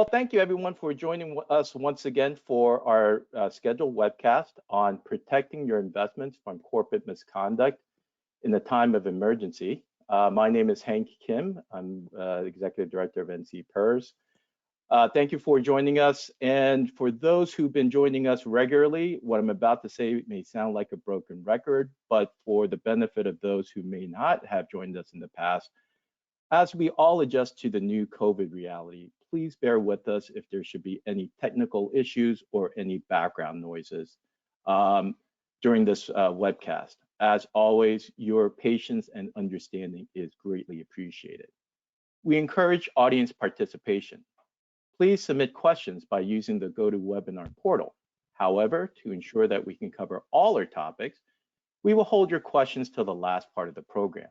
Well, thank you everyone for joining us once again for our scheduled webcast on protecting your investments from corporate misconduct in the time of emergency. My name is Hank Kim. I'm Executive Director of NCPERS. Thank you for joining us. And for those who've been joining us regularly, what I'm about to say may sound like a broken record, but for the benefit of those who may not have joined us in the past, as we all adjust to the new COVID reality, please bear with us if there should be any technical issues or any background noises during this webcast. As always, your patience and understanding is greatly appreciated. We encourage audience participation. Please submit questions by using the GoToWebinar portal. However, to ensure that we can cover all our topics, we will hold your questions till the last part of the program.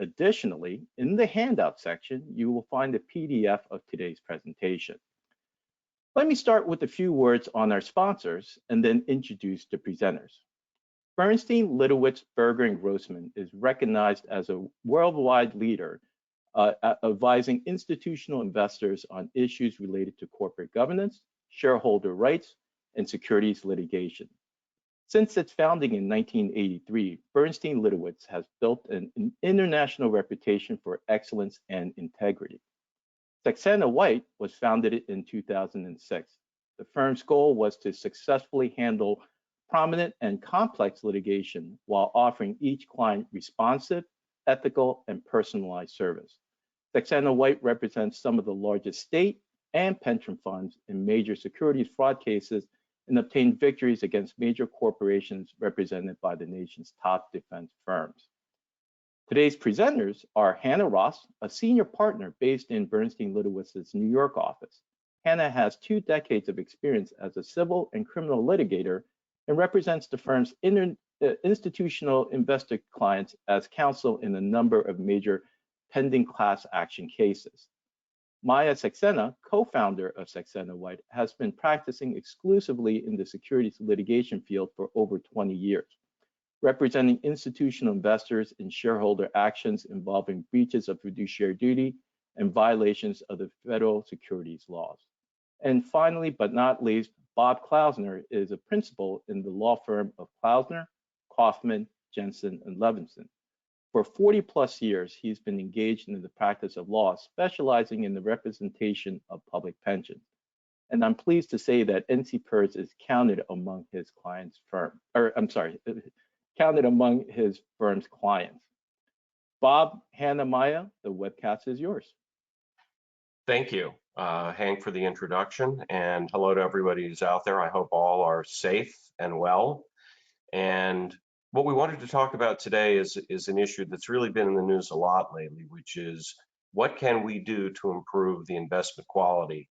Additionally, in the handout section, you will find a PDF of today's presentation. Let me start with a few words on our sponsors and then introduce the presenters. Bernstein, Litowitz, Berger, and Grossman is recognized as a worldwide leader advising institutional investors on issues related to corporate governance, shareholder rights, and securities litigation. Since its founding in 1983, Bernstein Litowitz has built an international reputation for excellence and integrity. Saxena White was founded in 2006. The firm's goal was to successfully handle prominent and complex litigation while offering each client responsive, ethical, and personalized service. Saxena White represents some of the largest state and pension funds in major securities fraud cases and obtained victories against major corporations represented by the nation's top defense firms. Today's presenters are Hannah Ross, a senior partner based in Bernstein Litowitz's New York office. Hannah has 2 decades of experience as a civil and criminal litigator and represents the firm's institutional investor clients as counsel in a number of major pending class action cases. Maya Saxena, co-founder of Saxena White, has been practicing exclusively in the securities litigation field for over 20 years, representing institutional investors in shareholder actions involving breaches of fiduciary duty and violations of the federal securities laws. And finally, but not least, Bob Klausner is a principal in the law firm of Klausner, Kaufman, Jensen, and Levinson. For 40+ years, he's been engaged in the practice of law, specializing in the representation of public pensions. And I'm pleased to say that NCPERS is counted among his clients' firm, counted among his firm's clients. Bob, Hannah, Maya, the webcast is yours. Thank you, Hank, for the introduction, and hello to everybody who's out there. I hope all are safe and well. And what we wanted to talk about today is an issue that's really been in the news a lot lately, which is what can we do to improve the investment quality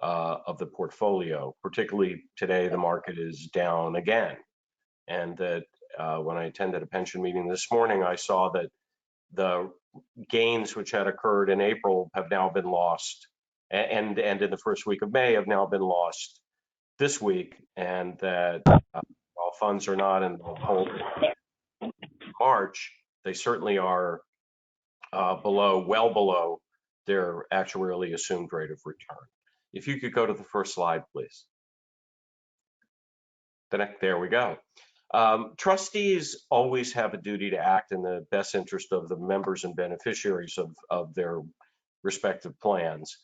of the portfolio? Particularly today, the market is down again. And that when I attended a pension meeting this morning, I saw that the gains which had occurred in April have now been lost, and in the first week of May have now been lost this week, and that while funds are not in the hole in March, they certainly are well below their actuarially assumed rate of return. If you could go to the first slide, please. There we go. Trustees always have a duty to act in the best interest of the members and beneficiaries of their respective plans.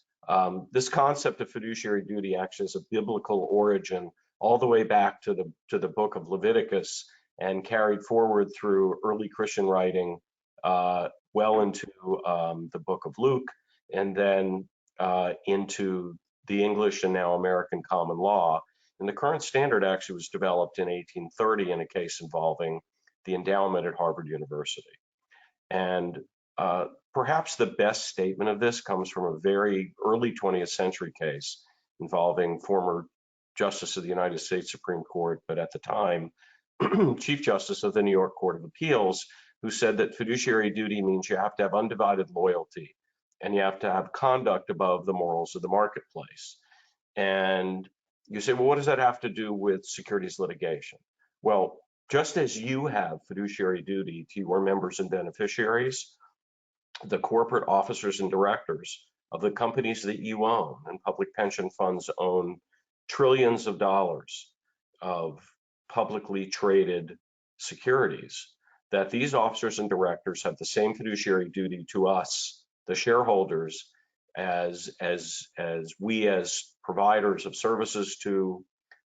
This concept of fiduciary duty acts as a biblical origin all the way back to the book of Leviticus and carried forward through early Christian writing well into the book of Luke, and then into the English and now American common law. And the current standard actually was developed in 1830 in a case involving the endowment at Harvard University. And perhaps the best statement of this comes from a very early 20th century case involving former Justice of the United States Supreme Court, but at the time, Chief Justice of the New York Court of Appeals, who said that fiduciary duty means you have to have undivided loyalty and you have to have conduct above the morals of the marketplace. And you say, well, what does that have to do with securities litigation? Well, just as you have fiduciary duty to your members and beneficiaries, the corporate officers and directors of the companies that you own, and public pension funds own trillions of dollars of publicly traded securities, that these officers and directors have the same fiduciary duty to us, the shareholders, as we as providers of services to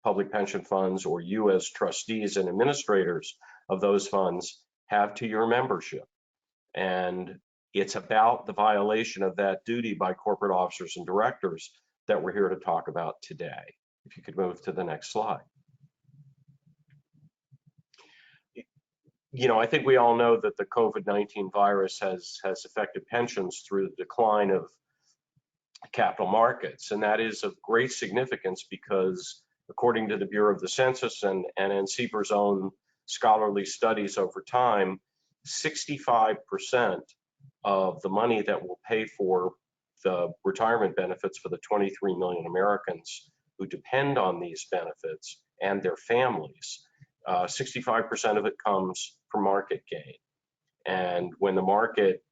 public pension funds, or you as trustees and administrators of those funds have to your membership. And it's about the violation of that duty by corporate officers and directors that we're here to talk about today. If you could move to the next slide. You know, I think we all know that the COVID-19 virus has affected pensions through the decline of capital markets, and that is of great significance because, according to the Bureau of the Census and NCPERS' own scholarly studies over time, 65% of the money that will pay for the retirement benefits for the 23 million Americans who depend on these benefits and their families, 65% of it comes from market gain. And when the market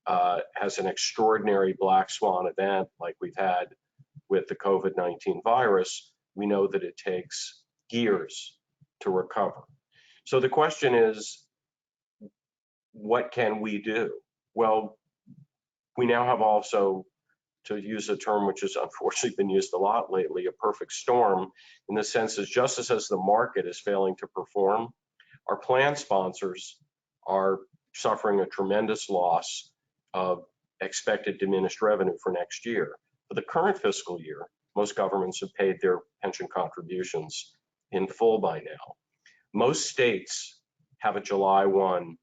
has an extraordinary black swan event like we've had with the COVID-19 virus, we know that it takes years to recover. So the question is, what can we do? Well, we now have also, to use a term which has unfortunately been used a lot lately, a perfect storm, in the sense that just as the market is failing to perform, our plan sponsors are suffering a tremendous loss of expected diminished revenue for next year. For the current fiscal year, most governments have paid their pension contributions in full by now. Most states have a July 1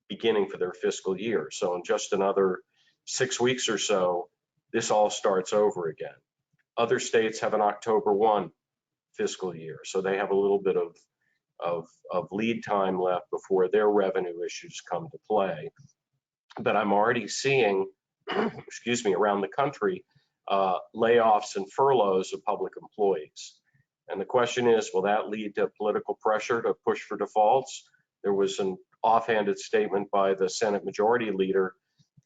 beginning for their fiscal year. So in just another 6 weeks or so, this all starts over again. Other states have an October 1 fiscal year, so they have a little bit of lead time left before their revenue issues come to play. But I'm already seeing, excuse me, around the country, layoffs and furloughs of public employees. And the question is, will that lead to political pressure to push for defaults? There was an offhanded statement by the Senate Majority Leader,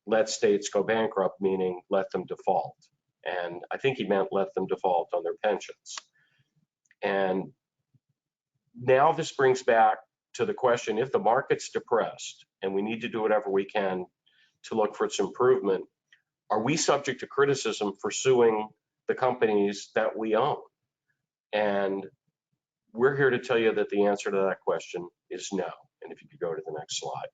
let states go bankrupt, meaning let them default. And I think he meant let them default on their pensions. And now this brings back to the question, if the market's depressed and we need to do whatever we can to look for its improvement, are we subject to criticism for suing the companies that we own? And we're here to tell you that the answer to that question is no. And if you could go to the next slide.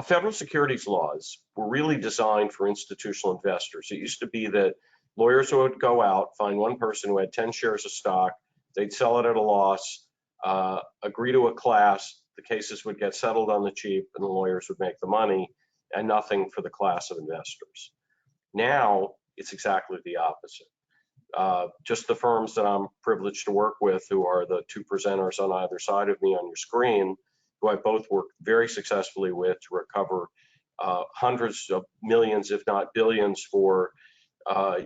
Federal securities laws were really designed for institutional investors. It used to be that lawyers would go out, find one person who had 10 shares of stock, they'd sell it at a loss, agree to a class, the cases would get settled on the cheap, and the lawyers would make the money, and nothing for the class of investors. Now, it's exactly the opposite. Just the firms that I'm privileged to work with, who are the two presenters on either side of me on your screen, who I both worked very successfully with to recover hundreds of millions, if not billions, for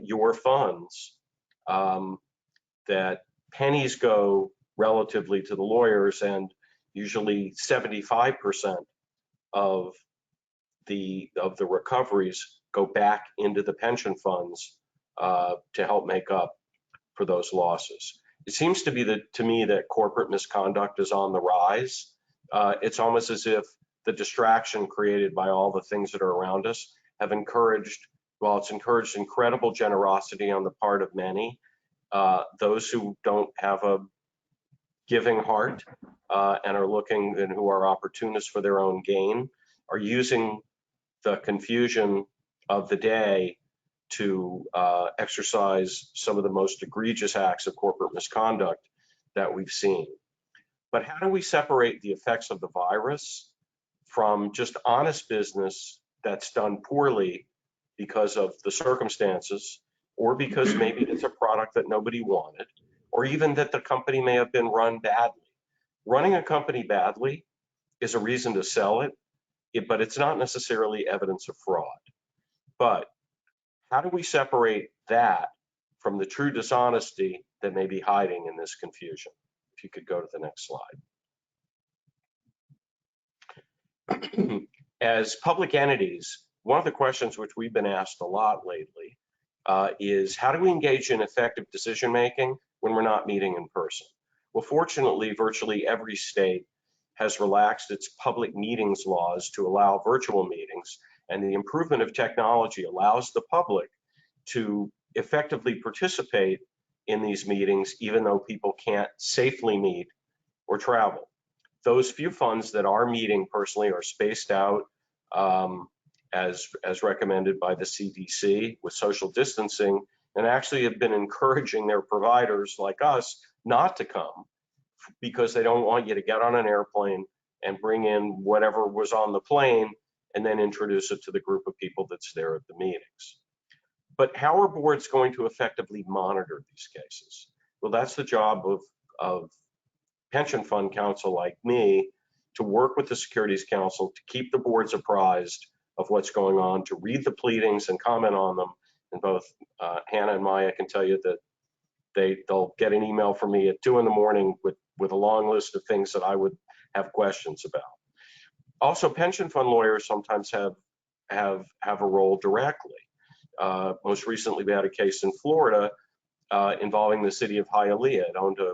your funds, that pennies go relatively to the lawyers, and usually 75% of the recoveries go back into the pension funds to help make up for those losses. It seems to be to me that corporate misconduct is on the rise. It's almost as if the distraction created by all the things that are around us have encouraged, well, it's encouraged incredible generosity on the part of many. Those who don't have a giving heart and are looking, and who are opportunists for their own gain, are using the confusion of the day to exercise some of the most egregious acts of corporate misconduct that we've seen. But how do we separate the effects of the virus from just honest business that's done poorly because of the circumstances, or because maybe it's a product that nobody wanted, or even that the company may have been run badly? Running a company badly is a reason to sell it, but it's not necessarily evidence of fraud. But how do we separate that from the true dishonesty that may be hiding in this confusion? If you could go to the next slide. As public entities, one of the questions which we've been asked a lot lately is how do we engage in effective decision making when we're not meeting in person? Well, fortunately, virtually every state has relaxed its public meetings laws to allow virtual meetings, and the improvement of technology allows the public to effectively participate in these meetings even though people can't safely meet or travel. Those few funds that are meeting personally are spaced out as recommended by the CDC with social distancing, and actually have been encouraging their providers like us not to come because they don't want you to get on an airplane and bring in whatever was on the plane and then introduce it to the group of people that's there at the meetings. But how are boards going to effectively monitor these cases? Well, that's the job of pension fund counsel like me, to work with the Securities Council to keep the boards apprised of what's going on, to read the pleadings and comment on them. And both Hannah and Maya can tell you that they'll get an email from me at 2 in the morning with a long list of things that I would have questions about. Also, pension fund lawyers sometimes have a role directly. Most recently, we had a case in Florida involving the city of Hialeah. It owned a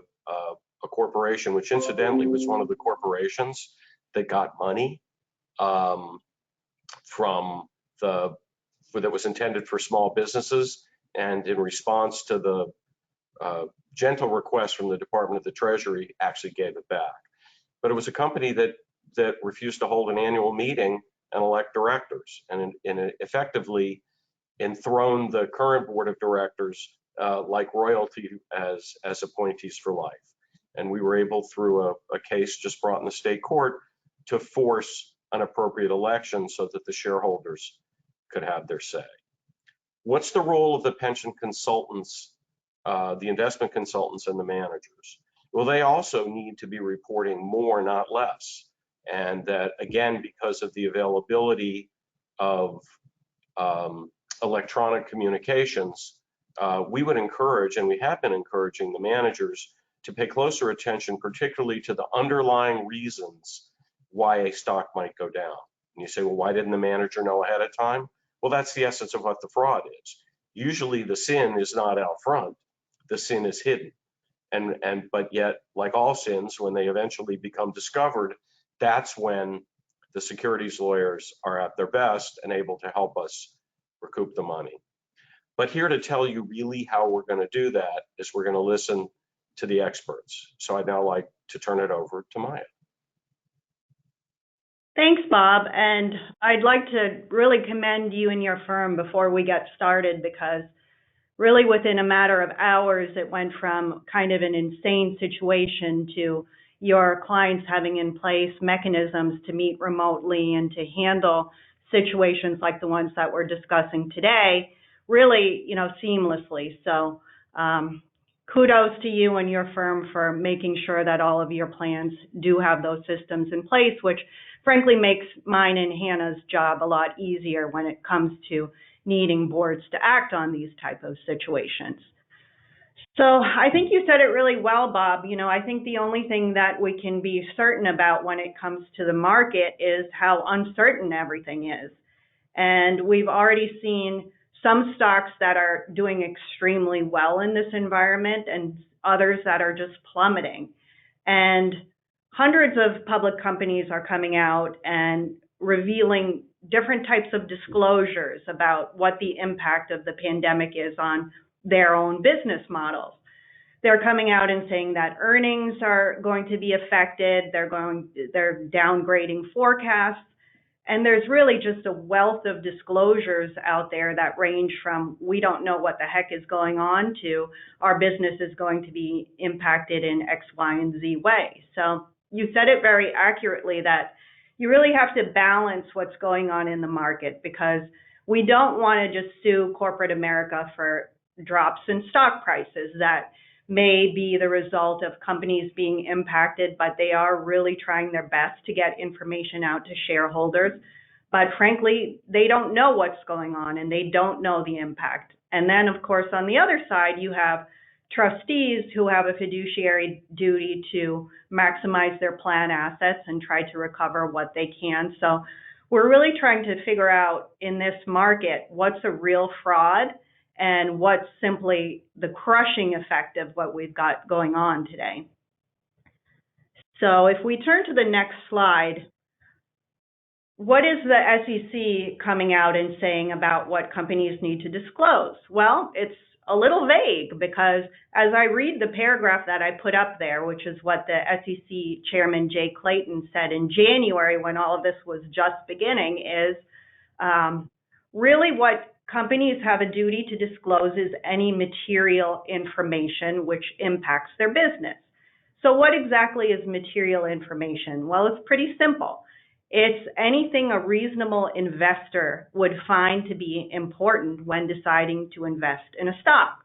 corporation, which incidentally was one of the corporations that got money that was intended for small businesses, and in response to the gentle request from the Department of the Treasury, actually gave it back. But it was a company that refused to hold an annual meeting and elect directors, and effectively enthroned the current board of directors like royalty as appointees for life. And we were able, through a case just brought in the state court, to force an appropriate election so that the shareholders could have their say. What's the role of the pension consultants, the investment consultants, and the managers? Well, they also need to be reporting more, not less. And that, again, because of the availability of electronic communications, we would encourage, and we have been encouraging the managers to pay closer attention, particularly to the underlying reasons why a stock might go down. And you say, well, why didn't the manager know ahead of time? Well, that's the essence of what the fraud is. Usually the sin is not out front, the sin is hidden. But yet, like all sins, when they eventually become discovered, that's when the securities lawyers are at their best and able to help us recoup the money. But here to tell you really how we're going to do that is we're going to listen to the experts. So I'd now like to turn it over to Maya. Thanks, Bob. And I'd like to really commend you and your firm before we get started, because really within a matter of hours, it went from kind of an insane situation to your clients having in place mechanisms to meet remotely and to handle situations like the ones that we're discussing today, really, seamlessly. So kudos to you and your firm for making sure that all of your plans do have those systems in place, which frankly makes mine and Hannah's job a lot easier when it comes to needing boards to act on these type of situations. So I think you said it really well, Bob. I think the only thing that we can be certain about when it comes to the market is how uncertain everything is. And we've already seen some stocks that are doing extremely well in this environment and others that are just plummeting. And hundreds of public companies are coming out and revealing different types of disclosures about what the impact of the pandemic is on their own business models. They're coming out and saying that earnings are going to be affected. They're downgrading forecasts. And there's really just a wealth of disclosures out there that range from we don't know what the heck is going on to our business is going to be impacted in X, Y, and Z way. So you said it very accurately that you really have to balance what's going on in the market, because we don't want to just sue corporate America for drops in stock prices that may be the result of companies being impacted, but they are really trying their best to get information out to shareholders. But frankly, they don't know what's going on and they don't know the impact. And then, of course, on the other side, you have trustees who have a fiduciary duty to maximize their plan assets and try to recover what they can. So we're really trying to figure out in this market what's a real fraud and what's simply the crushing effect of what we've got going on today. So if we turn to the next slide, what is the SEC coming out and saying about what companies need to disclose? Well, it's a little vague because as I read the paragraph that I put up there, which is what the SEC Chairman Jay Clayton said in January when all of this was just beginning, is really what companies have a duty to disclose is any material information which impacts their business. So what exactly is material information? Well, it's pretty simple. It's anything a reasonable investor would find to be important when deciding to invest in a stock.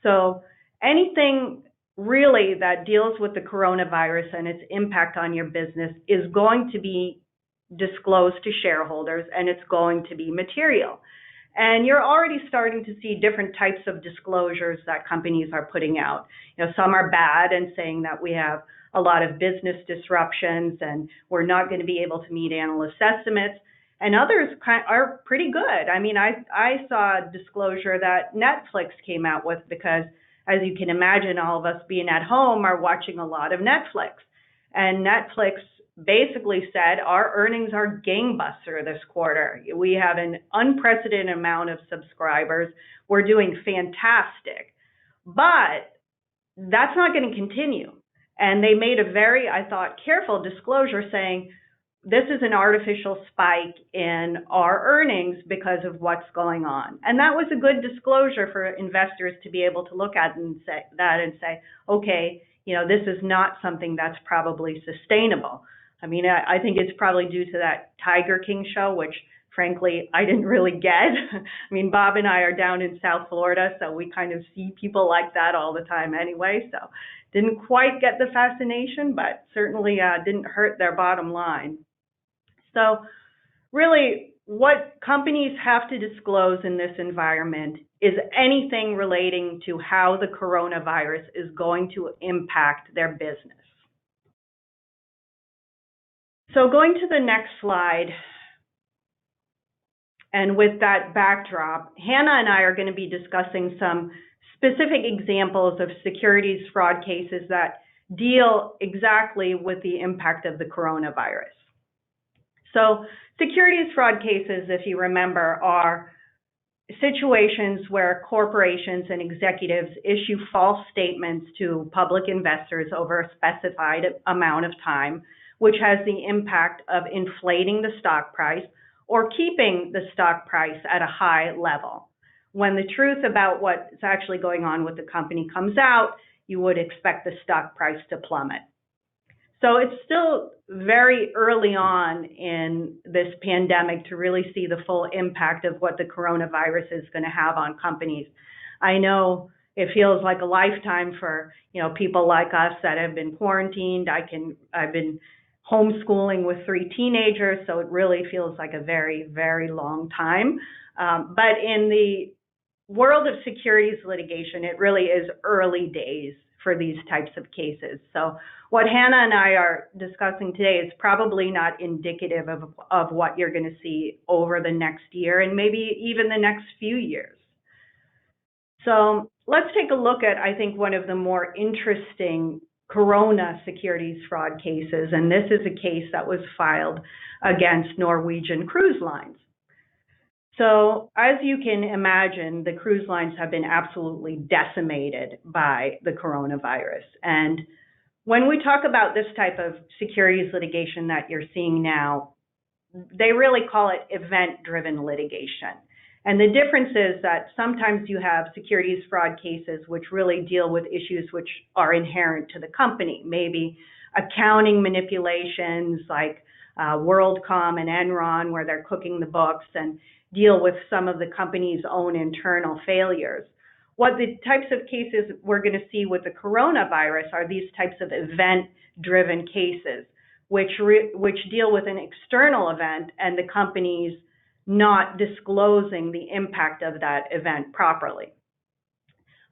So anything really that deals with the coronavirus and its impact on your business is going to be disclosed to shareholders, and it's going to be material. And you're already starting to see different types of disclosures that companies are putting out. You know, some are bad and saying that we have a lot of business disruptions and we're not going to be able to meet analyst estimates. And others are pretty good. I mean, I saw a disclosure that Netflix came out with because, as you can imagine, all of us being at home are watching a lot of Netflix. And Netflix basically said our earnings are gangbuster this quarter. We have an unprecedented amount of subscribers. We're doing fantastic. But that's not going to continue. And they made a very, I thought, careful disclosure saying this is an artificial spike in our earnings because of what's going on. And that was a good disclosure for investors to be able to look at and say, okay, you know, this is not something that's probably sustainable. I mean, I think it's probably due to that Tiger King show, which frankly, I didn't really get. I mean, Bob and I are down in South Florida, so we kind of see people like that all the time anyway. So didn't quite get the fascination, but certainly didn't hurt their bottom line. So really, what companies have to disclose in this environment is anything relating to how the coronavirus is going to impact their business. So going to the next slide, and with that backdrop, Hannah and I are going to be discussing some specific examples of securities fraud cases that deal exactly with the impact of the coronavirus. So securities fraud cases, if you remember, are situations where corporations and executives issue false statements to public investors over a specified amount of time, which has the impact of inflating the stock price or keeping the stock price at a high level. When the truth about what's actually going on with the company comes out, you would expect the stock price to plummet. So it's still very early on in this pandemic to really see the full impact of what the coronavirus is going to have on companies. I know it feels like a lifetime for, you know, people like us that have been quarantined. I've been homeschooling with 3 teenagers, so it really feels like a very, very long time. But in the world of securities litigation, it really is early days for these types of cases. So what Hannah and I are discussing today is probably not indicative of what you're going to see over the next year and maybe even the next few years. So let's take a look at, I think, one of the more interesting Corona securities fraud cases, and this is a case that was filed against Norwegian Cruise Lines. So as you can imagine, the cruise lines have been absolutely decimated by the coronavirus. And when we talk about this type of securities litigation that you're seeing now, they really call it event-driven litigation. And the difference is that sometimes you have securities fraud cases which really deal with issues which are inherent to the company, maybe accounting manipulations like WorldCom and Enron, where they're cooking the books and deal with some of the company's own internal failures. What the types of cases we're going to see with the coronavirus are these types of event-driven cases, which deal with an external event and the company's not disclosing the impact of that event properly.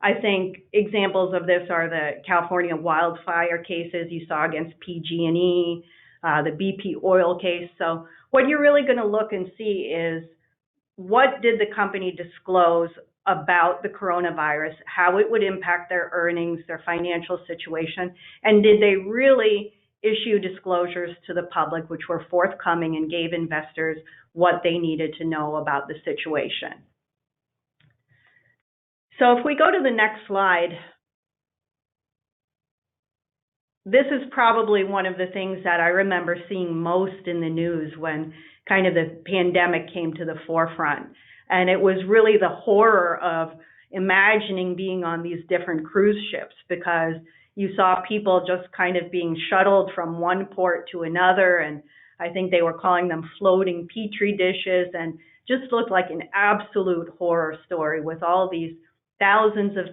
I think examples of this are the California wildfire cases you saw against PG&E, the BP oil case. So what you're really going to look and see is what did the company disclose about the coronavirus, how it would impact their earnings, their financial situation, and did they really issue disclosures to the public which were forthcoming and gave investors what they needed to know about the situation. So if we go to the next slide, this is probably one of the things that I remember seeing most in the news when kind of the pandemic came to the forefront. And it was really the horror of imagining being on these different cruise ships, because you saw people just kind of being shuttled from one port to another. And I think they were calling them floating petri dishes, and just looked like an absolute horror story with all these thousands of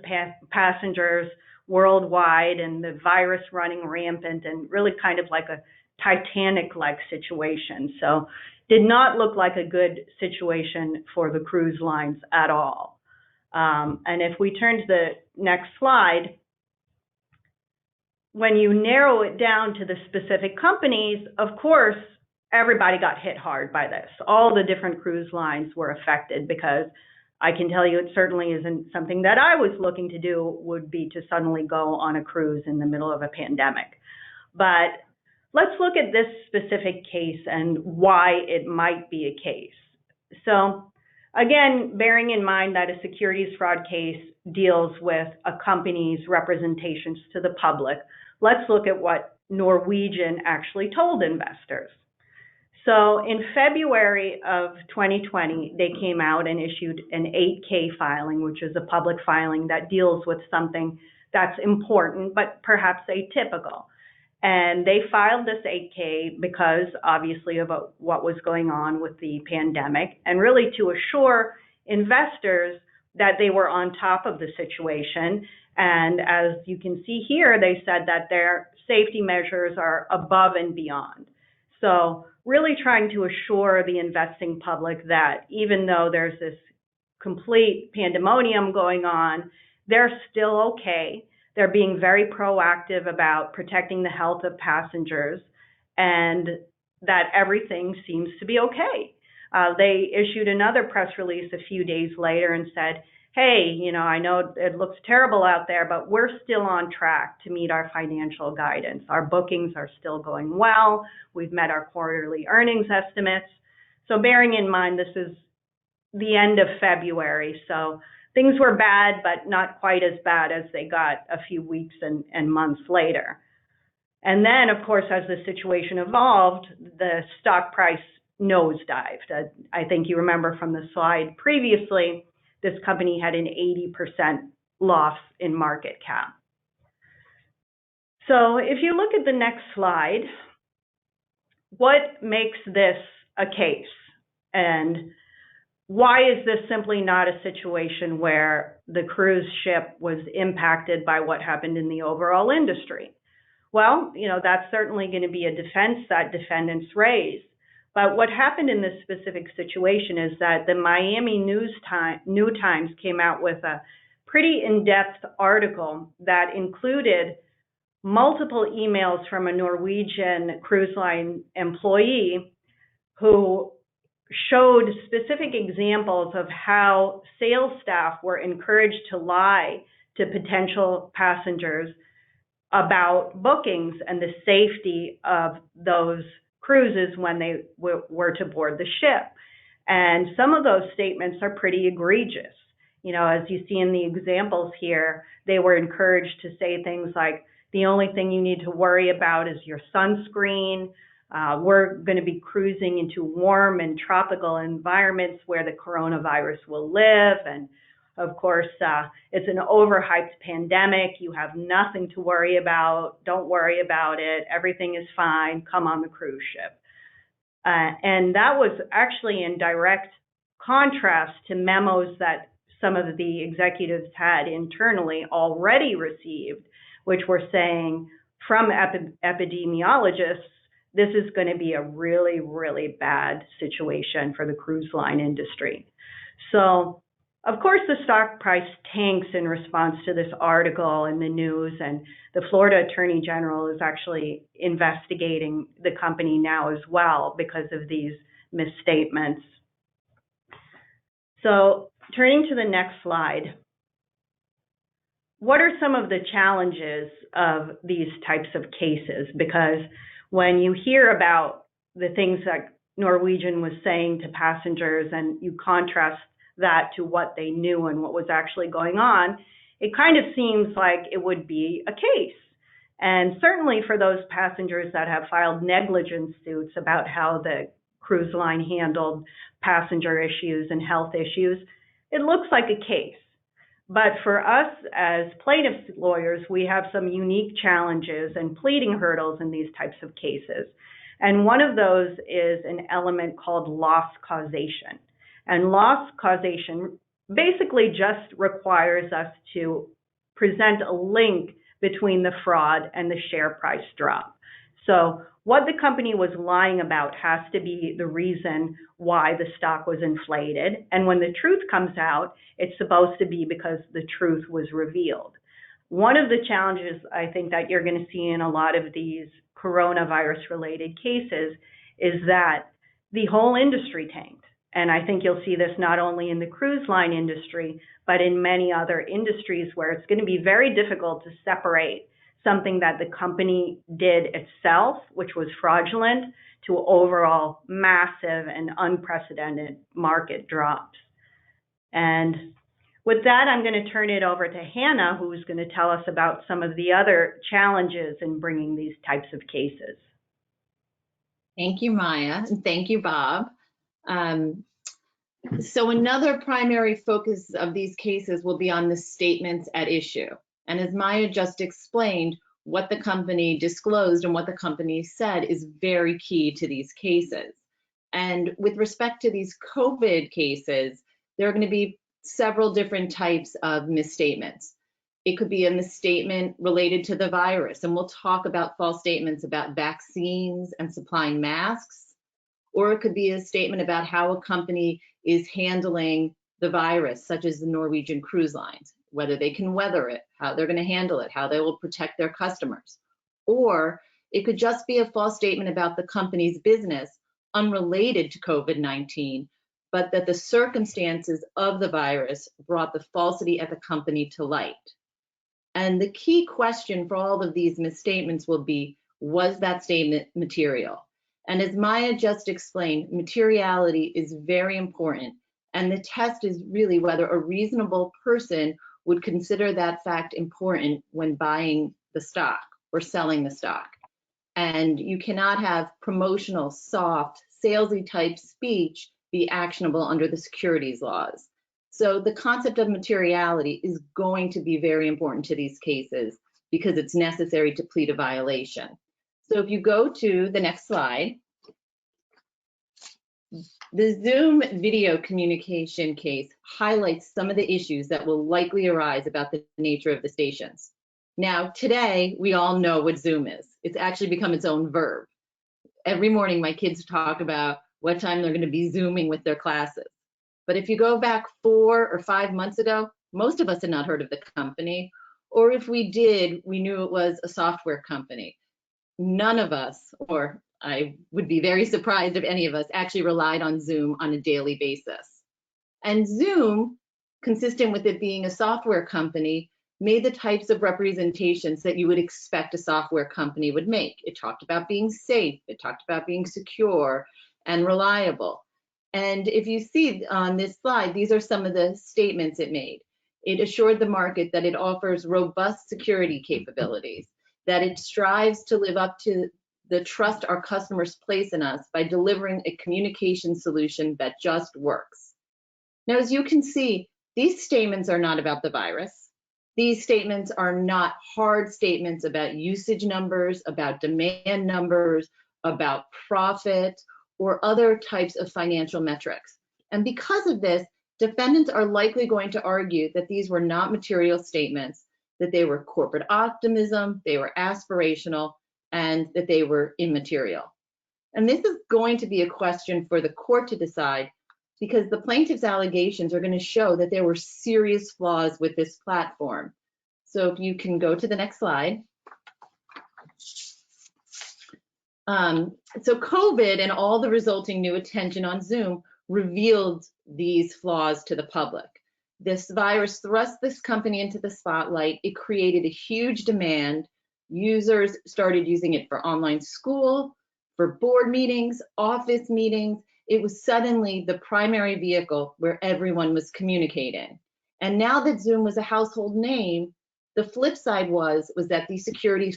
passengers worldwide and the virus running rampant, and really kind of like a Titanic-like situation. So did not look like a good situation for the cruise lines at all. And if we turn to the next slide, when you narrow it down to the specific companies, of course, everybody got hit hard by this. All the different cruise lines were affected, because I can tell you it certainly isn't something that I was looking to do, would be to suddenly go on a cruise in the middle of a pandemic. But let's look at this specific case and why it might be a case. So again, bearing in mind that a securities fraud case deals with a company's representations to the public, let's look at what Norwegian actually told investors. So in February of 2020, they came out and issued an 8K filing, which is a public filing that deals with something that's important, but perhaps atypical. And they filed this 8K because obviously of what was going on with the pandemic, and really to assure investors that they were on top of the situation. And as you can see here, they said that their safety measures are above and beyond. So really trying to assure the investing public that even though there's this complete pandemonium going on, they're still okay. They're being very proactive about protecting the health of passengers, and that everything seems to be okay. They issued another press release a few days later and said, hey, I know it looks terrible out there, but we're still on track to meet our financial guidance. Our bookings are still going well. We've met our quarterly earnings estimates. So bearing in mind, this is the end of February, so things were bad, but not quite as bad as they got a few weeks and months later. And then, of course, as the situation evolved, the stock price nosedived. I think you remember from the slide previously, this company had an 80% loss in market cap. So if you look at the next slide, what makes this a case? And why is this simply not a situation where the cruise ship was impacted by what happened in the overall industry? Well, that's certainly going to be a defense that defendants raise. But what happened in this specific situation is that the Miami New Times came out with a pretty in-depth article that included multiple emails from a Norwegian cruise line employee who showed specific examples of how sales staff were encouraged to lie to potential passengers about bookings and the safety of those cruises when they were to board the ship. And some of those statements are pretty egregious. As you see in the examples here, they were encouraged to say things like, the only thing you need to worry about is your sunscreen. We're going to be cruising into warm and tropical environments where the coronavirus will live. And of course, it's an overhyped pandemic. You have nothing to worry about. Don't worry about it. Everything is fine. Come on the cruise ship. And that was actually in direct contrast to memos that some of the executives had internally already received, which were saying from epidemiologists, this is going to be a really, really bad situation for the cruise line industry. So, of course, the stock price tanks in response to this article in the news, and the Florida Attorney General is actually investigating the company now as well because of these misstatements. So turning to the next slide, what are some of the challenges of these types of cases? Because when you hear about the things that Norwegian was saying to passengers and you contrast that to what they knew and what was actually going on, it kind of seems like it would be a case. And certainly for those passengers that have filed negligence suits about how the cruise line handled passenger issues and health issues, it looks like a case. But for us as plaintiffs' lawyers, we have some unique challenges and pleading hurdles in these types of cases. And one of those is an element called loss causation. And loss causation basically just requires us to present a link between the fraud and the share price drop. So what the company was lying about has to be the reason why the stock was inflated. And when the truth comes out, it's supposed to be because the truth was revealed. One of the challenges I think that you're going to see in a lot of these coronavirus-related cases is that the whole industry tanked. And I think you'll see this not only in the cruise line industry, but in many other industries where it's going to be very difficult to separate something that the company did itself, which was fraudulent, to overall massive and unprecedented market drops. And with that, I'm going to turn it over to Hannah, who's going to tell us about some of the other challenges in bringing these types of cases. Thank you, Maya, and thank you, Bob. So another primary focus of these cases will be on the statements at issue. And as Maya just explained, what the company disclosed and what the company said is very key to these cases. And with respect to these COVID cases, there are going to be several different types of misstatements. It could be a misstatement related to the virus, and we'll talk about false statements about vaccines and supplying masks. Or it could be a statement about how a company is handling the virus, such as the Norwegian cruise lines, whether they can weather it, how they're going to handle it, how they will protect their customers. Or it could just be a false statement about the company's business unrelated to COVID-19, but that the circumstances of the virus brought the falsity at the company to light. And the key question for all of these misstatements will be, was that statement material? And as Maya just explained, materiality is very important. And the test is really whether a reasonable person would consider that fact important when buying the stock or selling the stock. And you cannot have promotional, soft, salesy type speech be actionable under the securities laws. So the concept of materiality is going to be very important to these cases because it's necessary to plead a violation. So if you go to the next slide, the Zoom video communication case highlights some of the issues that will likely arise about the nature of the stations. Now, today, we all know what Zoom is. It's actually become its own verb. Every morning, my kids talk about what time they're going to be Zooming with their classes. But if you go back 4 or 5 months ago, most of us had not heard of the company, or if we did, we knew it was a software company. None of us, or I would be very surprised if any of us, actually relied on Zoom on a daily basis. And Zoom, consistent with it being a software company, made the types of representations that you would expect a software company would make. It talked about being safe, it talked about being secure and reliable. And if you see on this slide, these are some of the statements it made. It assured the market that it offers robust security capabilities, that it strives to live up to the trust our customers place in us by delivering a communication solution that just works. Now, as you can see, these statements are not about the virus. These statements are not hard statements about usage numbers, about demand numbers, about profit, or other types of financial metrics. And because of this, defendants are likely going to argue that these were not material statements, that they were corporate optimism, they were aspirational, and that they were immaterial. And this is going to be a question for the court to decide because the plaintiff's allegations are going to show that there were serious flaws with this platform. So if you can go to the next slide. So COVID and all the resulting new attention on Zoom revealed these flaws to the public. This virus thrust this company into the spotlight. It created a huge demand. Users started using it for online school, for board meetings, office meetings. It was suddenly the primary vehicle where everyone was communicating. And now that Zoom was a household name, the flip side was that these security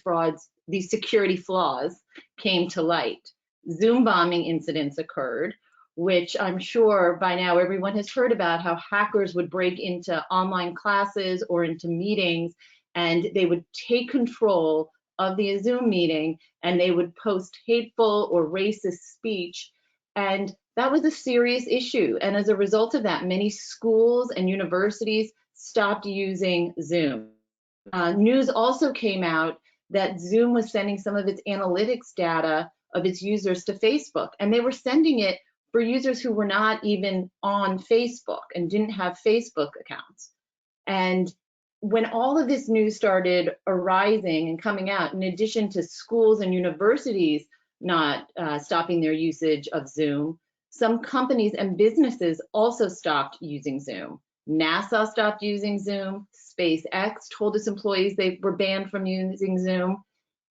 flaws came to light. Zoom bombing incidents occurred, which I'm sure by now everyone has heard about, how hackers would break into online classes or into meetings, and they would take control of the Zoom meeting, and they would post hateful or racist speech. And that was a serious issue. And as a result of that, many schools and universities stopped using Zoom. News also came out that Zoom was sending some of its analytics data of its users to Facebook, and they were sending it for users who were not even on Facebook and didn't have Facebook accounts. And when all of this news started arising and coming out, in addition to schools and universities not stopping their usage of Zoom, some companies and businesses also stopped using Zoom. NASA stopped using Zoom. SpaceX told its employees they were banned from using Zoom.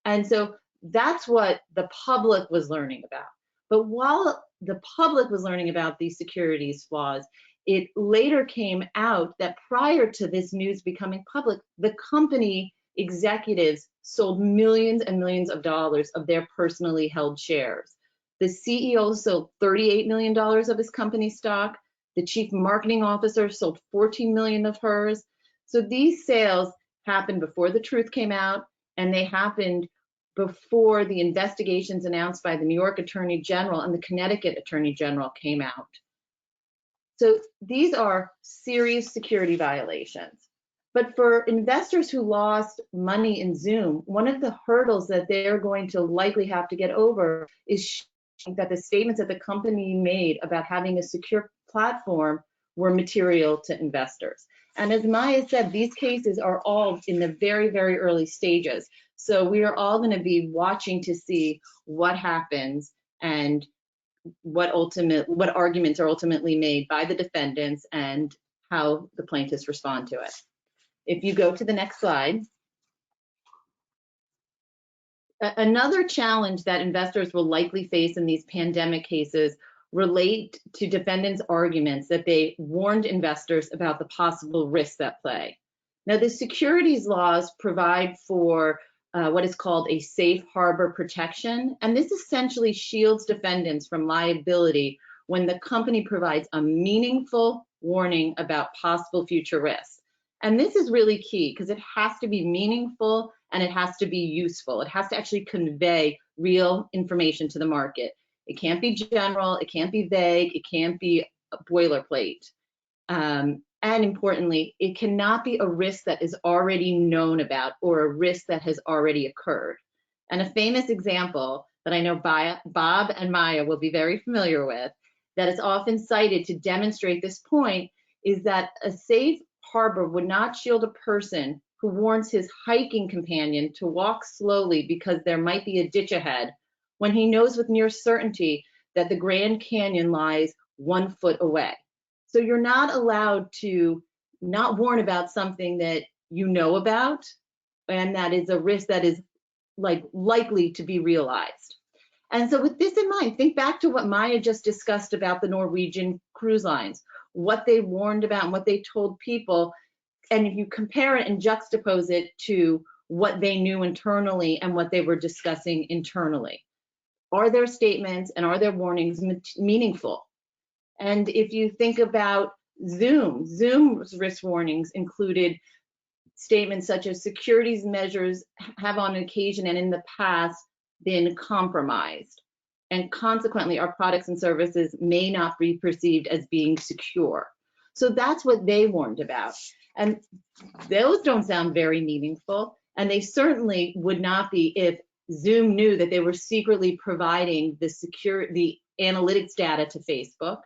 And so that's what the public was learning about. But while the public was learning about these securities flaws, it later came out that prior to this news becoming public, the company executives sold millions and millions of dollars of their personally held shares. The CEO sold $38 million of his company stock. The chief marketing officer sold 14 million of hers. So these sales happened before the truth came out, and they happened before the investigations announced by the New York Attorney General and the Connecticut Attorney General came out. So these are serious security violations. But for investors who lost money in Zoom, one of the hurdles that they're going to likely have to get over is that the statements that the company made about having a secure platform were material to investors. And as Maya said, these cases are all in the very, very early stages. So we are all going to be watching to see what happens and what arguments are ultimately made by the defendants and how the plaintiffs respond to it. If you go to the next slide. Another challenge that investors will likely face in these pandemic cases relate to defendants' arguments that they warned investors about the possible risks at play. Now, the securities laws provide for what is called a safe harbor protection, and this essentially shields defendants from liability when the company provides a meaningful warning about possible future risks. And this is really key because it has to be meaningful and it has to be useful. It has to actually convey real information to the market. It can't be general, it can't be vague, it can't be a boilerplate. And importantly, it cannot be a risk that is already known about or a risk that has already occurred. And a famous example that I know Bob and Maya will be very familiar with, that is often cited to demonstrate this point, is that a safe harbor would not shield a person who warns his hiking companion to walk slowly because there might be a ditch ahead, when he knows with near certainty that the Grand Canyon lies 1 foot away. So you're not allowed to not warn about something that you know about and that is a risk that is likely to be realized. And so with this in mind, think back to what Maya just discussed about the Norwegian cruise lines, what they warned about and what they told people. And if you compare it and juxtapose it to what they knew internally and what they were discussing internally, are their statements and are their warnings meaningful? And if you think about Zoom's risk warnings included statements such as securities measures have on occasion and in the past been compromised, and consequently our products and services may not be perceived as being secure. So that's what they warned about. And those don't sound very meaningful, and they certainly would not be if Zoom knew that they were secretly providing the analytics data to Facebook,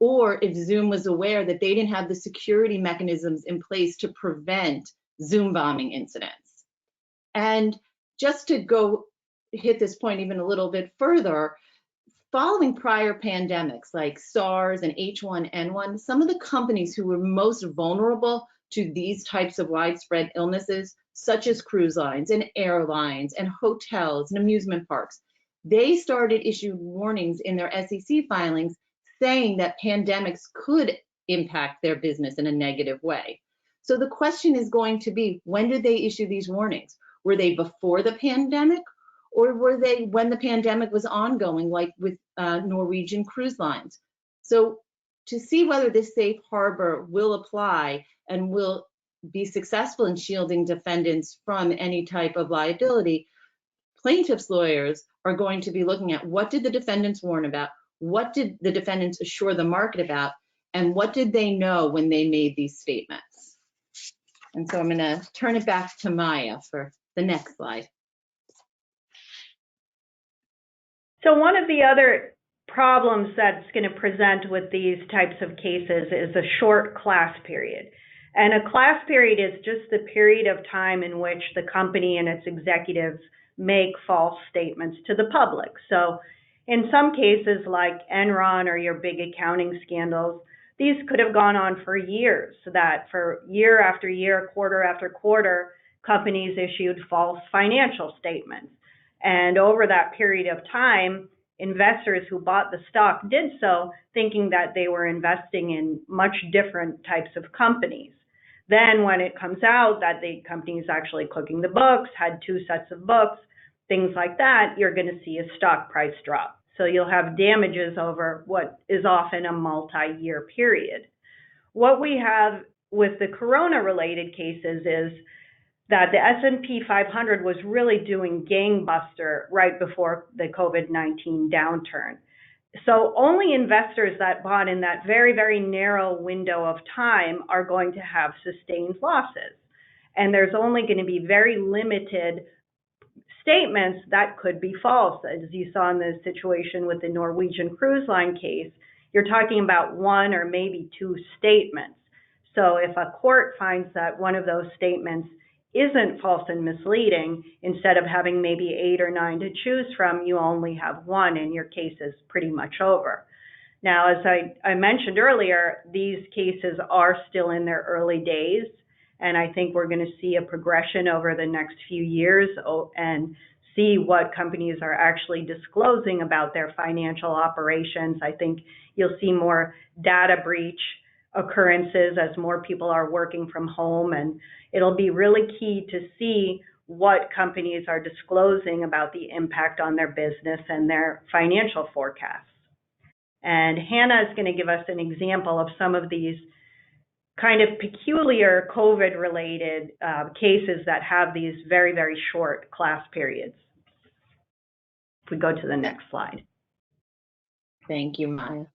or if Zoom was aware that they didn't have the security mechanisms in place to prevent Zoom bombing incidents. And just to go hit this point even a little bit further, following prior pandemics like SARS and H1N1, some of the companies who were most vulnerable to these types of widespread illnesses, such as cruise lines and airlines and hotels and amusement parks, they started issuing warnings in their SEC filings saying that pandemics could impact their business in a negative way. So the question is going to be, when did they issue these warnings? Were they before the pandemic, or were they when the pandemic was ongoing, like with Norwegian cruise lines? So to see whether this safe harbor will apply and will be successful in shielding defendants from any type of liability, plaintiffs' lawyers are going to be looking at what did the defendants warn about, what did the defendants assure the market about, and what did they know when they made these statements. And so I'm going to turn it back to Maya for the next slide. So one of the other problems that's going to present with these types of cases is a short class period. And a class period is just the period of time in which the company and its executives make false statements to the public. So in some cases like Enron or your big accounting scandals, these could have gone on for years, so that for year after year, quarter after quarter, companies issued false financial statements. And over that period of time, investors who bought the stock did so thinking that they were investing in much different types of companies. Then when it comes out that the company is actually cooking the books, had two sets of books, things like that, you're going to see a stock price drop. So you'll have damages over what is often a multi-year period. What we have with the corona-related cases is that the S&P 500 was really doing gangbuster right before the COVID-19 downturn. So only investors that bought in that very, very narrow window of time are going to have sustained losses. And there's only going to be very limited statements that could be false. As you saw in the situation with the Norwegian cruise line case, you're talking about one or maybe two statements. So if a court finds that one of those statements isn't false and misleading, instead of having maybe 8 or 9 to choose from, you only have one and your case is pretty much over. Now, as I mentioned earlier, these cases are still in their early days, and I think we're going to see a progression over the next few years and see what companies are actually disclosing about their financial operations. I think you'll see more data breach occurrences as more people are working from home, and it'll be really key to see what companies are disclosing about the impact on their business and their financial forecasts. And Hannah is going to give us an example of some of these kind of peculiar COVID-related cases that have these very, very short class periods. If we go to the next slide. Thank you, Maya.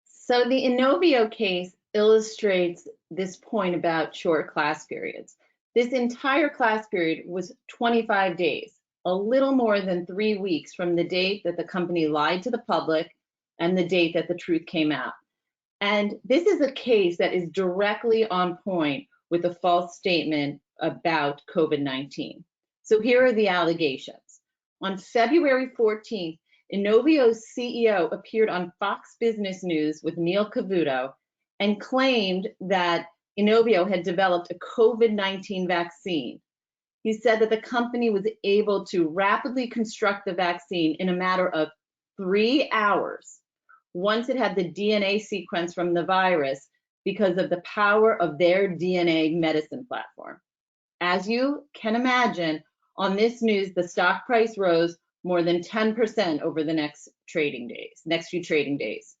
So the Inovio case illustrates this point about short class periods. This entire class period was 25 days, a little more than 3 weeks from the date that the company lied to the public and the date that the truth came out. And this is a case that is directly on point with a false statement about COVID-19. So here are the allegations. On February 14th, Inovio's CEO appeared on Fox Business News with Neil Cavuto and claimed that Inovio had developed a COVID-19 vaccine. He said that the company was able to rapidly construct the vaccine in a matter of 3 hours once it had the DNA sequence from the virus because of the power of their DNA medicine platform. As you can imagine, on this news, the stock price rose more than 10% over the next few trading days.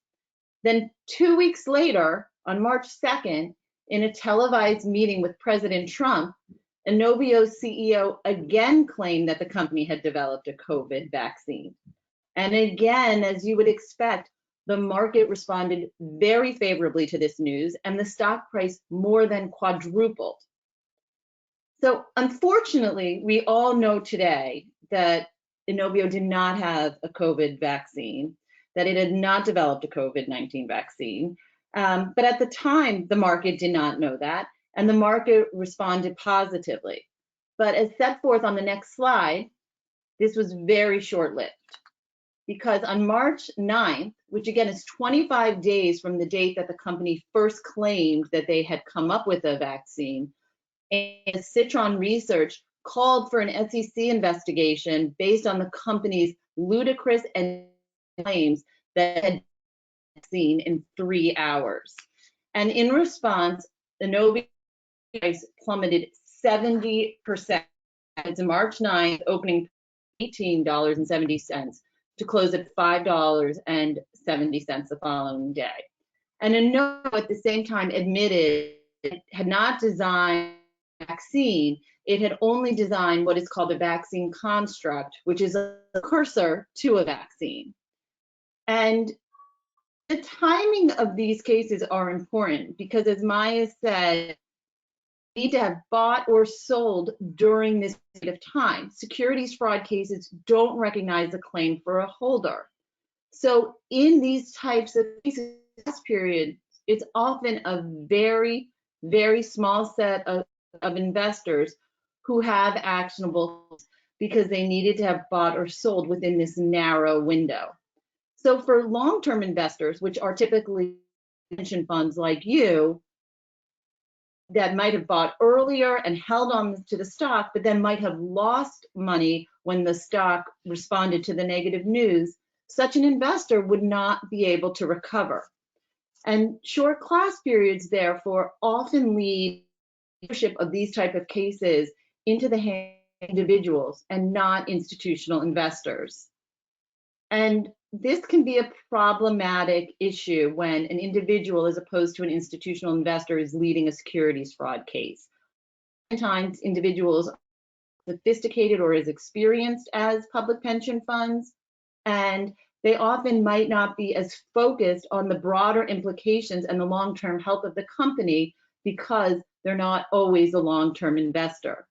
Then 2 weeks later, on March 2nd, in a televised meeting with President Trump, Inovio's CEO again claimed that the company had developed a COVID vaccine. And again, as you would expect, the market responded very favorably to this news, and the stock price more than quadrupled. So unfortunately, we all know today that Inovio did not have a COVID vaccine, that it had not developed a COVID-19 vaccine. But at the time, the market did not know that, and the market responded positively. But as set forth on the next slide, this was very short-lived, because on March 9th, which again is 25 days from the date that the company first claimed that they had come up with a vaccine, and Citron Research called for an SEC investigation based on the company's ludicrous and claims that had seen in 3 hours. And in response, the Inovio price plummeted 70%. It's March 9th, opening $18.70 to close at $5.70 the following day. And Inovio at the same time admitted it had not designed a vaccine, it had only designed what is called a vaccine construct, which is a precursor to a vaccine. And the timing of these cases are important because, as Maya said, you need to have bought or sold during this period of time. Securities fraud cases don't recognize a claim for a holder. So in these types of cases, period, it's often a very, very small set of investors who have actionable because they needed to have bought or sold within this narrow window. So for long-term investors, which are typically pension funds like you, that might have bought earlier and held on to the stock, but then might have lost money when the stock responded to the negative news, such an investor would not be able to recover. And short class periods, therefore, often lead ownership of these type of cases into the hands of individuals and not institutional investors. And this can be a problematic issue when an individual, as opposed to an institutional investor, is leading a securities fraud case. Sometimes individuals are sophisticated or as experienced as public pension funds, and they often might not be as focused on the broader implications and the long-term health of the company because they're not always a long-term investor.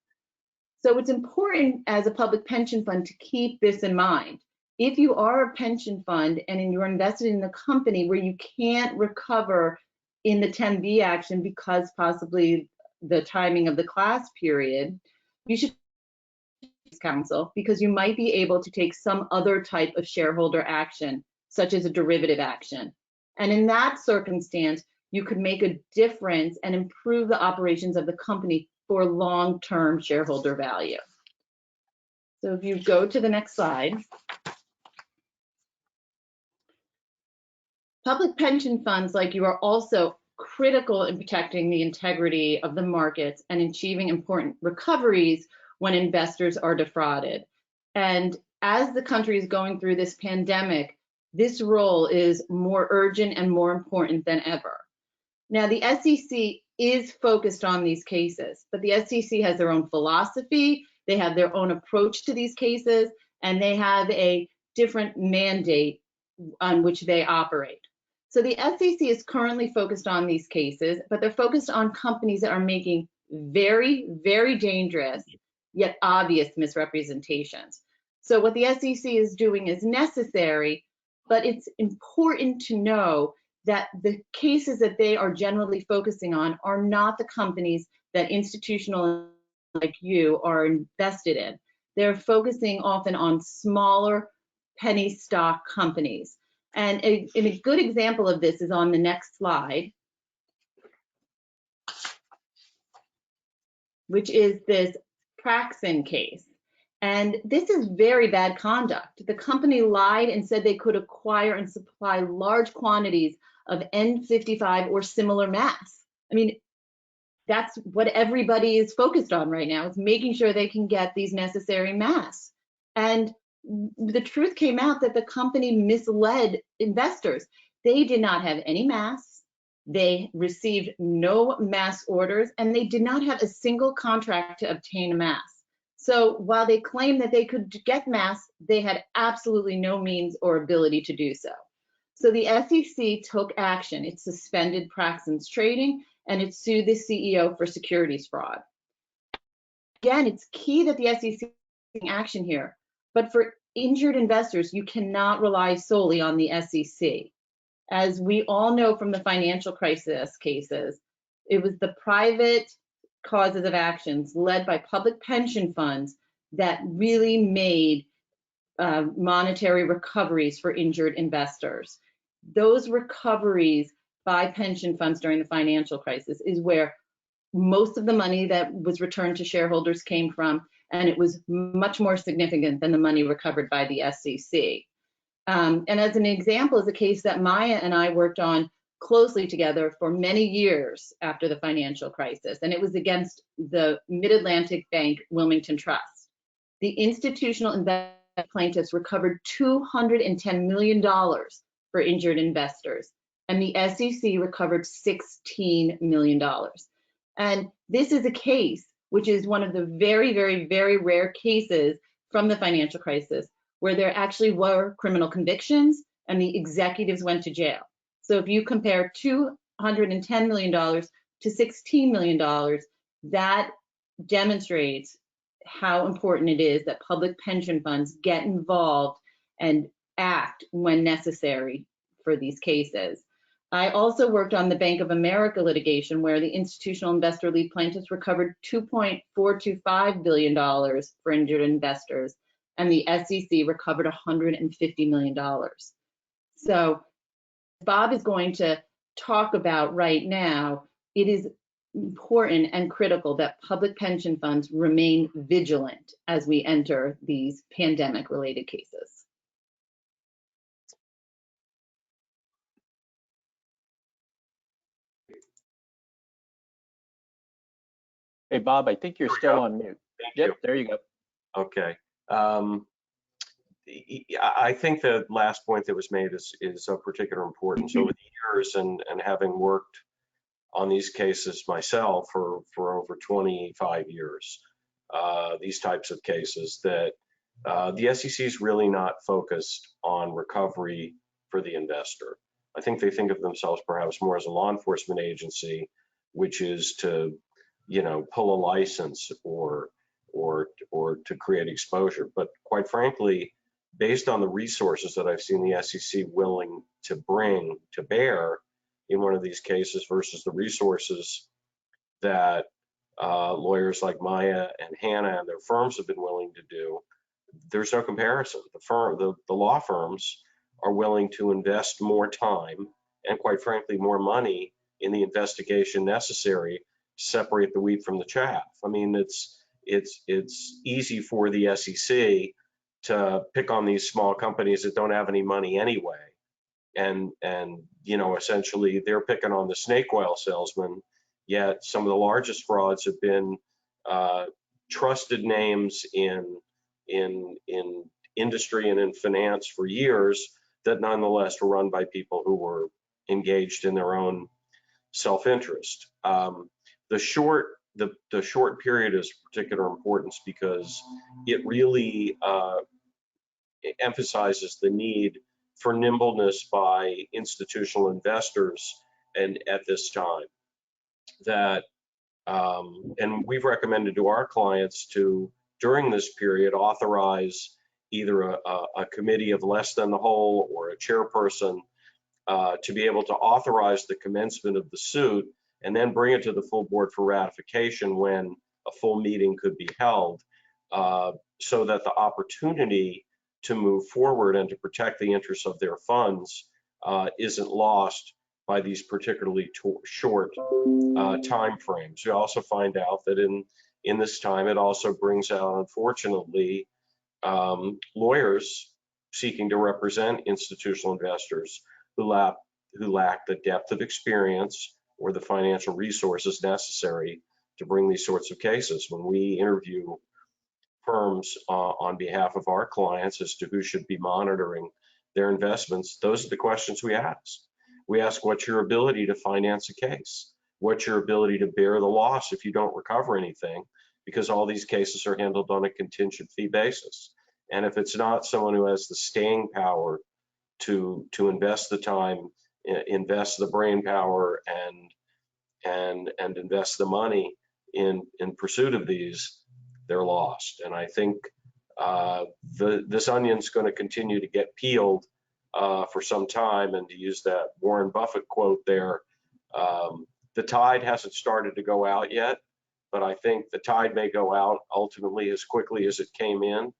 So it's important as a public pension fund to keep this in mind. If you are a pension fund and you're invested in a company where you can't recover in the 10B action because possibly the timing of the class period, you should counsel because you might be able to take some other type of shareholder action, such as a derivative action. And in that circumstance, you could make a difference and improve the operations of the company for long-term shareholder value. So if you go to the next slide. Public pension funds like you are also critical in protecting the integrity of the markets and achieving important recoveries when investors are defrauded. And as the country is going through this pandemic, this role is more urgent and more important than ever. Now, the SEC is focused on these cases, but the SEC has their own philosophy, they have their own approach to these cases, and they have a different mandate on which they operate. So the SEC is currently focused on these cases, but they're focused on companies that are making very, very dangerous yet obvious misrepresentations. So what the SEC is doing is necessary, but it's important to know that the cases that they are generally focusing on are not the companies that institutional like you are invested in. They're focusing often on smaller penny stock companies. And a good example of this is on the next slide, which is this Praxin case. And this is very bad conduct. The company lied and said they could acquire and supply large quantities of N55 or similar masks. I mean, that's what everybody is focused on right now, is making sure they can get these necessary masks. And the truth came out that the company misled investors. They did not have any masks, they received no mask orders, and they did not have a single contract to obtain a mask. So while they claimed that they could get masks, they had absolutely no means or ability to do so. So the SEC took action. It suspended Praxin's trading and it sued the CEO for securities fraud. Again, it's key that the SEC is taking action here. But for injured investors, you cannot rely solely on the SEC. As we all know from the financial crisis cases, it was the private causes of actions led by public pension funds that really made monetary recoveries for injured investors. Those recoveries by pension funds during the financial crisis is where most of the money that was returned to shareholders came from, and it was much more significant than the money recovered by the SEC. And as an example, is a case that Maya and I worked on closely together for many years after the financial crisis, and it was against the Mid-Atlantic Bank Wilmington Trust. The institutional investment plaintiffs recovered $210 million for injured investors, and the SEC recovered $16 million. And this is a case which is one of the very, very, very rare cases from the financial crisis where there actually were criminal convictions and the executives went to jail. So if you compare $210 million to $16 million, that demonstrates how important it is that public pension funds get involved and act when necessary for these cases. I also worked on the Bank of America litigation where the institutional investor lead plaintiffs recovered $2.425 billion for injured investors, and the SEC recovered $150 million. So Bob is going to talk about right now, it is important and critical that public pension funds remain vigilant as we enter these pandemic-related cases. Hey, Bob, I think you're still on mute. Yep, there you go. Okay. I think the last point that was made is of particular importance. Over the years and having worked on these cases myself for over 25 years, these types of cases, that the SEC is really not focused on recovery for the investor. I think they think of themselves perhaps more as a law enforcement agency, which is to, you know, pull a license or to create exposure. But quite frankly, based on the resources that I've seen the SEC willing to bring to bear in one of these cases versus the resources that lawyers like Maya and Hannah and their firms have been willing to do, there's no comparison. The law firms are willing to invest more time and, quite frankly, more money in the investigation necessary to separate the wheat from the chaff. I mean, it's easy for the SEC to pick on these small companies that don't have any money anyway, and you know, essentially they're picking on the snake oil salesman. Yet some of the largest frauds have been trusted names in industry and in finance for years that nonetheless were run by people who were engaged in their own self-interest. The short period is of particular importance because it really emphasizes the need for nimbleness by institutional investors, and at this time that and we've recommended to our clients to, during this period, authorize either a committee of less than the whole or a chairperson to be able to authorize the commencement of the suit and then bring it to the full board for ratification when a full meeting could be held, so that the opportunity to move forward and to protect the interests of their funds isn't lost by these particularly short time frames. We also find out that in this time, it also brings out, unfortunately, lawyers seeking to represent institutional investors who lack the depth of experience or the financial resources necessary to bring these sorts of cases. When we interview firms on behalf of our clients as to who should be monitoring their investments, those are the questions we ask. We ask, what's your ability to finance a case? What's your ability to bear the loss if you don't recover anything? Because all these cases are handled on a contingent fee basis. And if it's not someone who has the staying power to invest the time, invest the brain power, and invest the money in pursuit of these, they're lost. And I think this onion's going to continue to get peeled for some time. And to use that Warren Buffett quote there, the tide hasn't started to go out yet, but I think the tide may go out ultimately as quickly as it came in.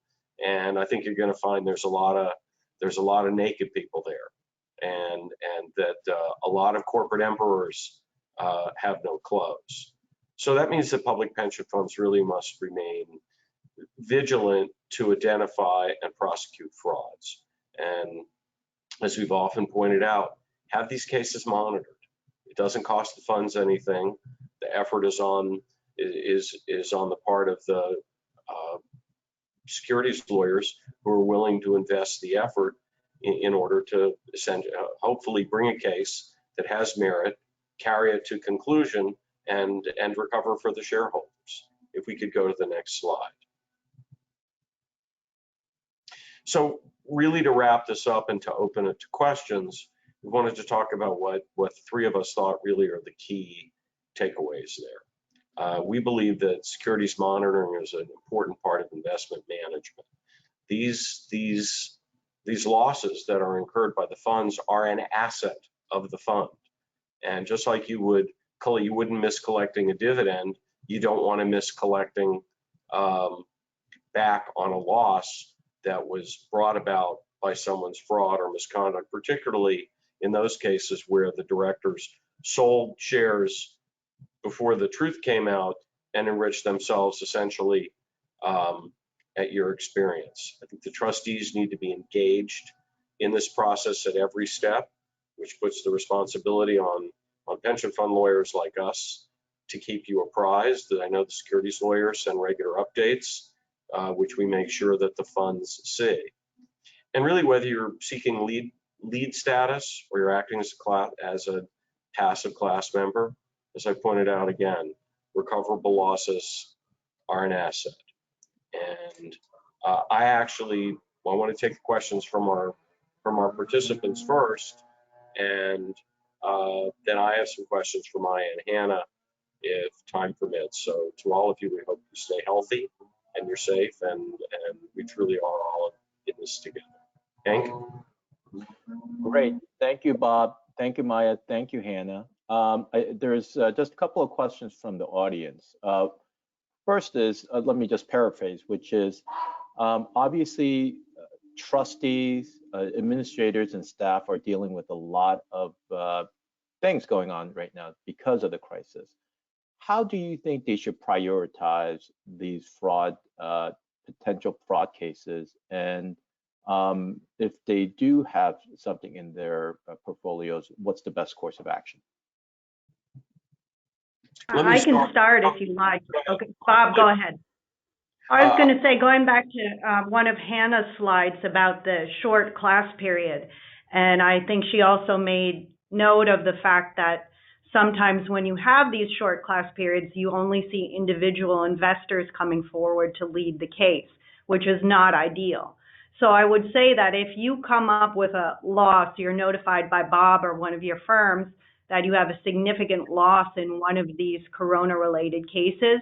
And I think you're going to find there's a lot of naked people there, and that a lot of corporate emperors have no clothes. So that means that public pension funds really must remain vigilant to identify and prosecute frauds. And as we've often pointed out, have these cases monitored. It doesn't cost the funds anything. The effort is on the part of the securities lawyers who are willing to invest the effort in order to hopefully bring a case that has merit, carry it to conclusion, and recover for the shareholders. If we could go to the next slide. So really, to wrap this up and to open it to questions, we wanted to talk about what the three of us thought really are the key takeaways there. We believe that securities monitoring is an important part of investment management. These losses that are incurred by the funds are an asset of the fund. And just like you wouldn't miss collecting a dividend, you don't want to miss collecting back on a loss that was brought about by someone's fraud or misconduct, particularly in those cases where the directors sold shares before the truth came out and enriched themselves essentially at your expense. I think the trustees need to be engaged in this process at every step, which puts the responsibility on pension fund lawyers like us to keep you apprised. I know the securities lawyers send regular updates, which we make sure that the funds see. And really, whether you're seeking lead status or you're acting as a passive class member, as I pointed out again, recoverable losses are an asset. And I want to take the questions from our participants first, and then I have some questions for Maya and Hannah if time permits. So to all of you, we hope you stay healthy and you're safe, and we truly are all in this together. Hank? Great. Thank you, Bob. Thank you, Maya. Thank you, Hannah. There's just a couple of questions from the audience. First is, let me just paraphrase, which is, obviously, trustees, administrators, and staff are dealing with a lot of things going on right now because of the crisis. How do you think they should prioritize these potential fraud cases? And if they do have something in their portfolios, what's the best course of action? I can start if you like. Okay, Bob, go ahead. I was going to say, going back to one of Hannah's slides about the short class period, and I think she also made note of the fact that sometimes when you have these short class periods, you only see individual investors coming forward to lead the case, which is not ideal. So I would say that if you come up with a loss, you're notified by Bob or one of your firms that you have a significant loss in one of these corona-related cases,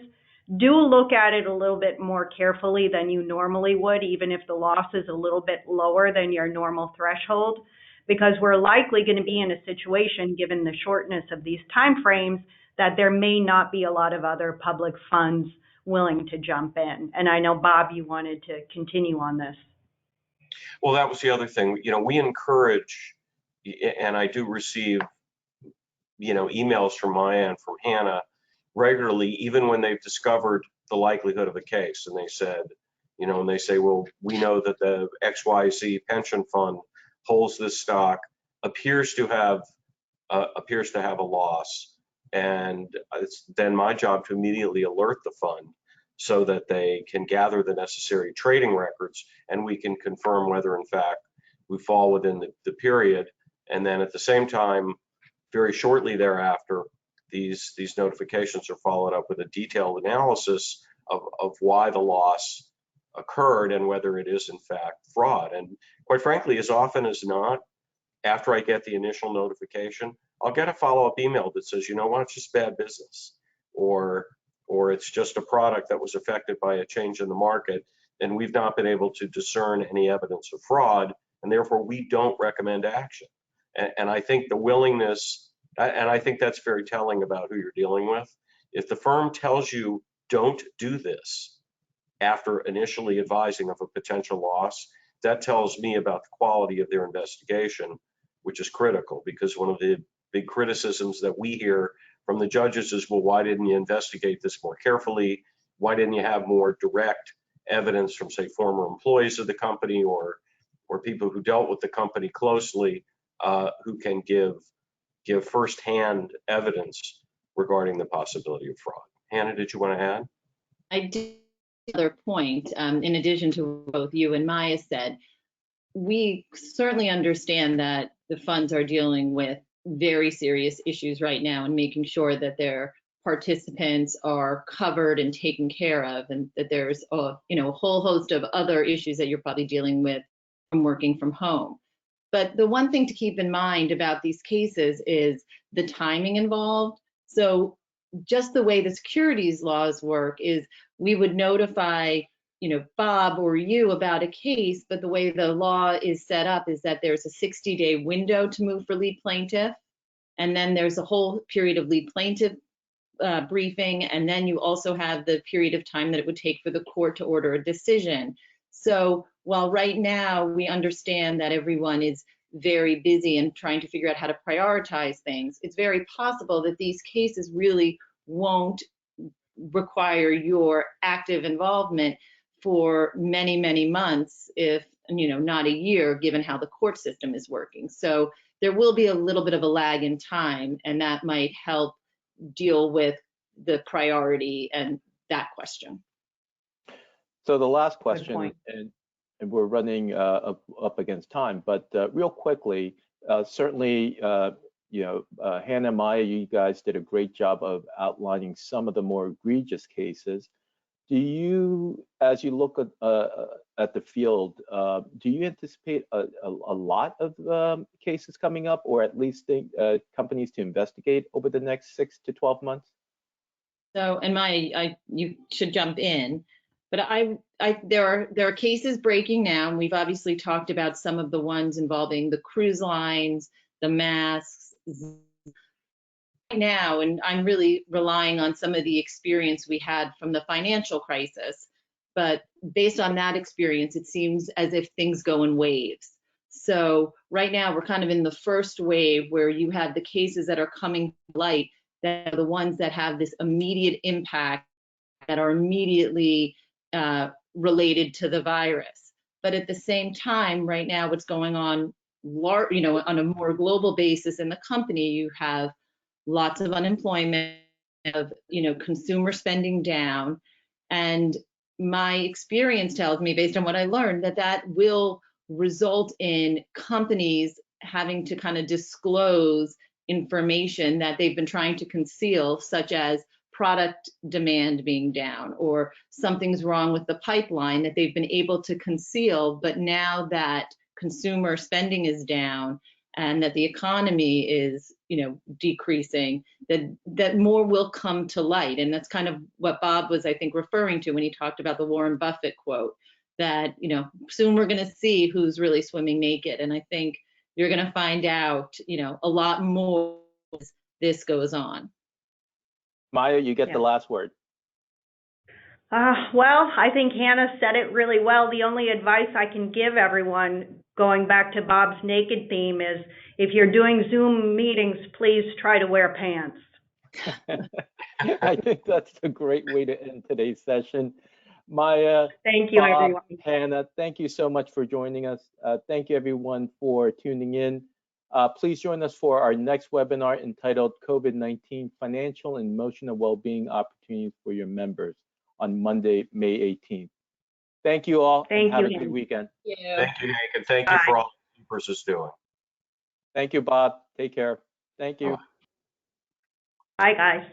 do look at it a little bit more carefully than you normally would, even if the loss is a little bit lower than your normal threshold, because we're likely going to be in a situation, given the shortness of these timeframes, that there may not be a lot of other public funds willing to jump in. And I know, Bob, you wanted to continue on this. Well, that was the other thing. We encourage, and I do receive, emails from Maya and from Hannah regularly, even when they've discovered the likelihood of a case, and they said, and they say, well, we know that the XYZ pension fund holds this stock, appears to have a loss, and it's then my job to immediately alert the fund so that they can gather the necessary trading records, and we can confirm whether in fact we fall within the period. And then at the same time, very shortly thereafter, these notifications are followed up with a detailed analysis of why the loss occurred and whether it is in fact fraud. And quite frankly, as often as not, after I get the initial notification, I'll get a follow-up email that says, it's just bad business, or it's just a product that was affected by a change in the market, and we've not been able to discern any evidence of fraud, and therefore we don't recommend action. And I think the willingness, and I think that's very telling about who you're dealing with. If the firm tells you, don't do this, after initially advising of a potential loss, that tells me about the quality of their investigation, which is critical, because one of the big criticisms that we hear from the judges is, well, why didn't you investigate this more carefully? Why didn't you have more direct evidence from, say, former employees of the company or people who dealt with the company closely, who can give firsthand evidence regarding the possibility of fraud? Hannah, did you want to add? I did another point, in addition to what both you and Maya said. We certainly understand that the funds are dealing with very serious issues right now and making sure that their participants are covered and taken care of, and that there's a whole host of other issues that you're probably dealing with from working from home. But the one thing to keep in mind about these cases is the timing involved. So just the way the securities laws work is we would notify Bob or you about a case, but the way the law is set up is that there's a 60-day window to move for lead plaintiff, and then there's a whole period of lead plaintiff briefing, and then you also have the period of time that it would take for the court to order a decision. So while right now we understand that everyone is very busy and trying to figure out how to prioritize things, it's very possible that these cases really won't require your active involvement for many, many months, if not a year, given how the court system is working. So there will be a little bit of a lag in time, and that might help deal with the priority and that question. So the last question, and we're running up against time, but real quickly, certainly, Hannah and Maya, you guys did a great job of outlining some of the more egregious cases. Do you, as you look at the field, do you anticipate a lot of cases coming up, or at least companies to investigate over the next 6 to 12 months? So, and Maya, you should jump in, but there are cases breaking now, and we've obviously talked about some of the ones involving the cruise lines, the masks. Now, and I'm really relying on some of the experience we had from the financial crisis, but based on that experience, it seems as if things go in waves. So right now we're kind of in the first wave where you have the cases that are coming to light, that are the ones that have this immediate impact, that are immediately related to the virus. But at the same time, right now, what's going on, on a more global basis in the company, you have lots of unemployment, of consumer spending down, and my experience tells me, based on what I learned, that will result in companies having to kind of disclose information that they've been trying to conceal, such as product demand being down, or something's wrong with the pipeline that they've been able to conceal, but now that consumer spending is down and that the economy is decreasing, that more will come to light. And that's kind of what Bob was, I think, referring to when he talked about the Warren Buffett quote, that soon we're going to see who's really swimming naked. And I think you're going to find out a lot more as this goes on. Maya, you get the last word. Well, I think Hannah said it really well. The only advice I can give everyone, going back to Bob's naked theme, is if you're doing Zoom meetings, please try to wear pants. I think that's a great way to end today's session. Maya, thank you, Bob, everyone. Hannah, thank you so much for joining us. Thank you, everyone, for tuning in. Please join us for our next webinar entitled COVID-19 Financial and Emotional Wellbeing Opportunities for Your Members on Monday, May 18th. Thank you all. Thank have you. a good weekend. Thank you, Hank, and thank you for all NCPERS is doing. Thank you, Bob. Take care. Thank you. Bye, guys.